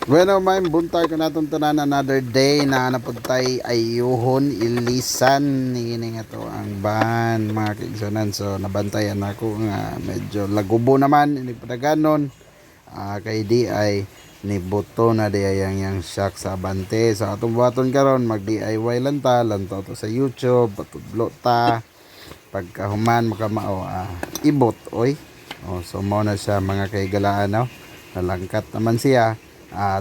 Bueno, may buntay ko natong tanan another day na napagtay ayuhon ilisan ini nga to ang ban mga kaigsonan. So nabantayan ako nga medyo lagubo naman ini padaganon. Kay di ay ni buto na di yang shock sa abante. So atong buhaton karon mag DIY lang ta lantaw to sa YouTube patudlo ta pagkahuman makamao ibot oy. So mo na siya mga kaigalaan no. Nalangkat naman siya.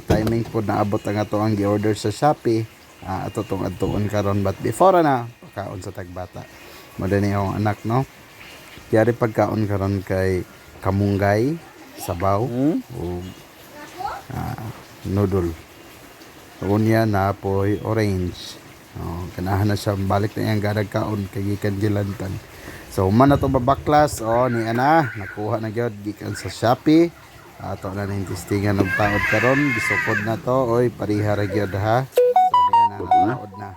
Timing po naabot ang ato ang gi-order sa Shopee ato tong adtuon karon but before na pagkaon sa tagbata mo din yung anak no kaya pagkaon karon kay kamunggay sabaw o noodle unya na po'y orange kanahan na siya balik na yung gadag kaon kay gikan gilantan so man na to babaklas ni ana nakuha na gyud gikan sa Shopee ato na ning testingan ng taod karon gisukod na to oy pariha ra gyud ha so diyan na taod na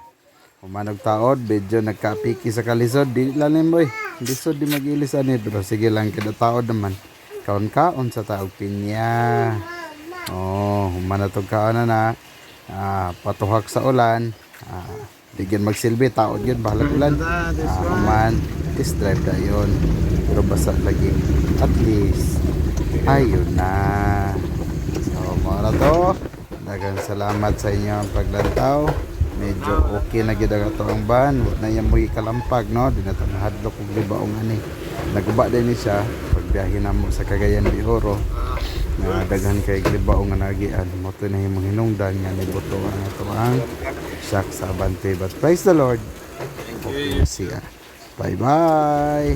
humanog taod medyo nagkapiki sa kalisod di lalim boy lisod di magilis ani pero sige lang kada taod naman kaon sa taog pinya humana tog kaon na patuhak sa ulan digyan magsilbi taod yun bahala ulan human test drive dayon pero basa lagi at least ayun na so mara to daghang salamat sa inyo ang paglantaw medyo okay na gid ang atong ban na yan mo ikalampag no di na to nahadlok og libaong ani naguba din ni siya pagbiyahe namo sa Cagayan de Oro na daghan kay libaong nga nagian mo to na himong hinungdan nga nibuto ang atong shock sa abante but praise the Lord okay siya bye bye.